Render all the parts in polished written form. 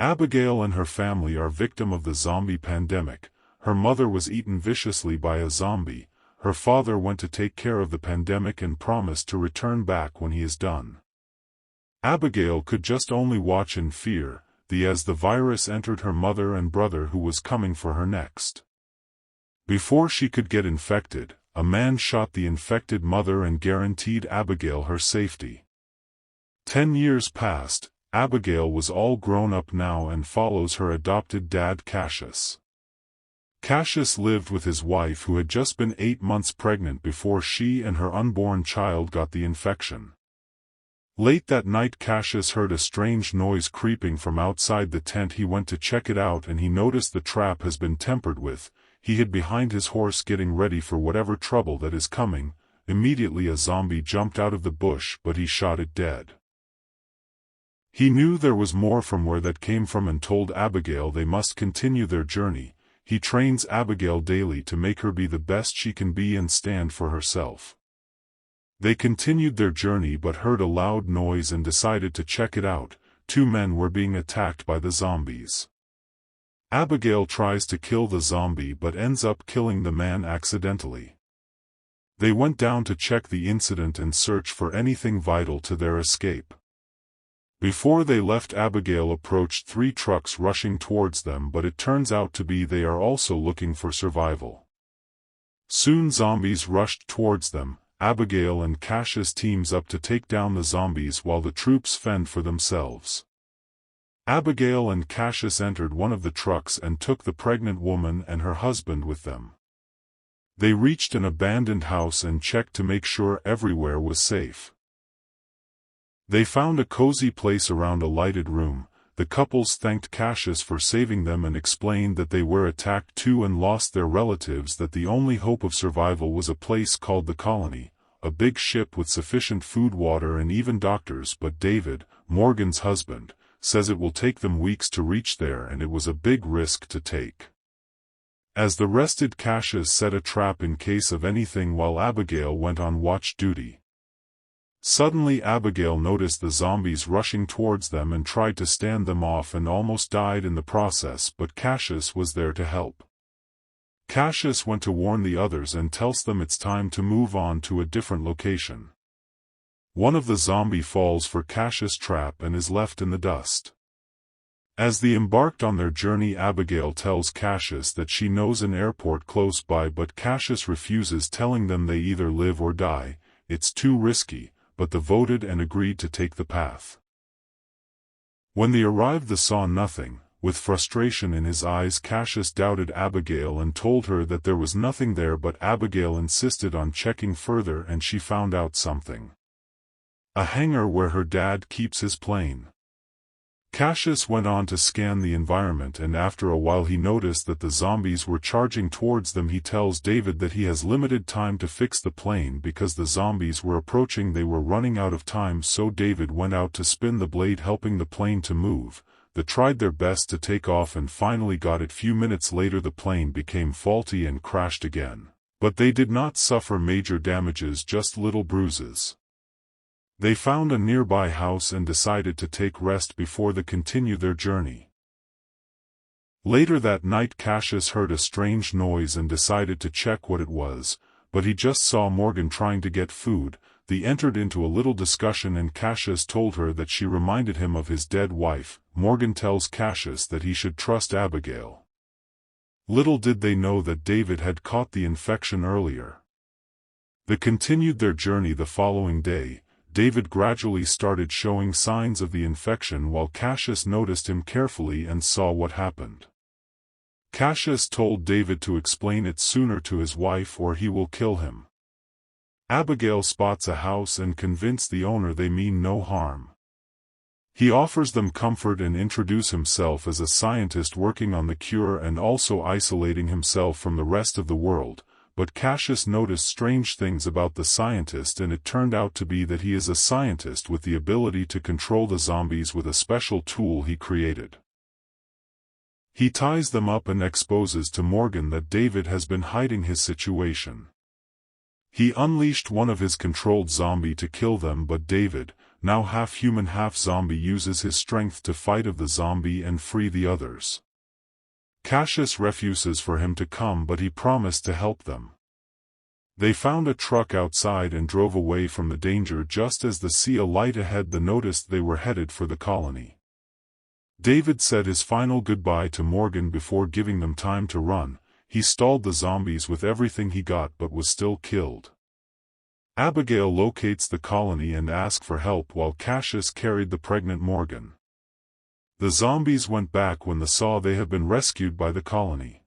Abigail and her family are victim of the zombie pandemic. Her mother was eaten viciously by a zombie. Her father went to take care of the pandemic and promised to return back when he is done. Abigail could just only watch in fear, as the virus entered her mother and brother who was coming for her next. Before she could get infected, a man shot the infected mother and guaranteed Abigail her safety. 10 years passed. Abigail was all grown up now and follows her adopted dad Cassius. Cassius lived with his wife who had just been 8 months pregnant before she and her unborn child got the infection. Late that night Cassius heard a strange noise creeping from outside the tent. He went to check it out and he noticed the trap has been tampered with. He hid behind his horse getting ready for whatever trouble that is coming. Immediately a zombie jumped out of the bush, but he shot it dead. He knew there was more from where that came from and told Abigail they must continue their journey. He trains Abigail daily to make her be the best she can be and stand for herself. They continued their journey but heard a loud noise and decided to check it out. 2 men were being attacked by the zombies. Abigail tries to kill the zombie but ends up killing the man accidentally. They went down to check the incident and search for anything vital to their escape. Before they left, Abigail approached 3 trucks rushing towards them, but it turns out to be they are also looking for survival. Soon zombies rushed towards them. Abigail and Cassius teams up to take down the zombies while the troops fend for themselves. Abigail and Cassius entered one of the trucks and took the pregnant woman and her husband with them. They reached an abandoned house and checked to make sure everywhere was safe. They found a cozy place around a lighted room. The couples thanked Cassius for saving them and explained that they were attacked too and lost their relatives, that the only hope of survival was a place called the Colony, a big ship with sufficient food, water and even doctors. But David, Morgan's husband, says it will take them weeks to reach there and it was a big risk to take. As the rested Cassius set a trap in case of anything while Abigail went on watch duty. Suddenly Abigail noticed the zombies rushing towards them and tried to stand them off and almost died in the process, but Cassius was there to help. Cassius went to warn the others and tells them it's time to move on to a different location. One of the zombie falls for Cassius' trap and is left in the dust. As they embarked on their journey, Abigail tells Cassius that she knows an airport close by, but Cassius refuses, telling them they either live or die. It's too risky. But they voted and agreed to take the path. When they arrived they saw nothing. With frustration in his eyes, Cassius doubted Abigail and told her that there was nothing there, but Abigail insisted on checking further and she found out something. A hangar where her dad keeps his plane. Cassius went on to scan the environment and after a while he noticed that the zombies were charging towards them. He tells David that he has limited time to fix the plane because the zombies were approaching. They were running out of time, so David went out to spin the blade, helping the plane to move. They tried their best to take off and finally got it. Few minutes later the plane became faulty and crashed again. But they did not suffer major damages, just little bruises. They found a nearby house and decided to take rest before they continue their journey. Later that night Cassius heard a strange noise and decided to check what it was, but he just saw Morgan trying to get food. They entered into a little discussion and Cassius told her that she reminded him of his dead wife. Morgan tells Cassius that he should trust Abigail. Little did they know that David had caught the infection earlier. They continued their journey the following day. David gradually started showing signs of the infection while Cassius noticed him carefully and saw what happened. Cassius told David to explain it sooner to his wife or he will kill him. Abigail spots a house and convinced the owner they mean no harm. He offers them comfort and introduces himself as a scientist working on the cure and also isolating himself from the rest of the world. But Cassius noticed strange things about the scientist and it turned out to be that he is a scientist with the ability to control the zombies with a special tool he created. He ties them up and exposes to Morgan that David has been hiding his situation. He unleashed one of his controlled zombie to kill them, but David, now half-human half-zombie, uses his strength to fight of the zombie and free the others. Cassius refuses for him to come, but he promised to help them. They found a truck outside and drove away from the danger. Just as they see a light ahead, they noticed they were headed for the colony. David said his final goodbye to Morgan before giving them time to run. He stalled the zombies with everything he got but was still killed. Abigail locates the colony and asks for help while Cassius carried the pregnant Morgan. The zombies went back when they saw they had been rescued by the colony.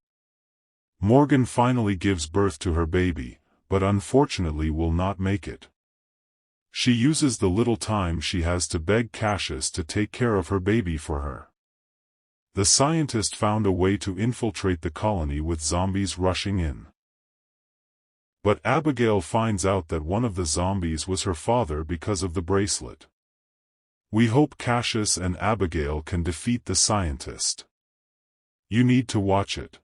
Morgan finally gives birth to her baby, but unfortunately will not make it. She uses the little time she has to beg Cassius to take care of her baby for her. The scientist found a way to infiltrate the colony with zombies rushing in. But Abigail finds out that one of the zombies was her father because of the bracelet. We hope Cassius and Abigail can defeat the scientist. You need to watch it.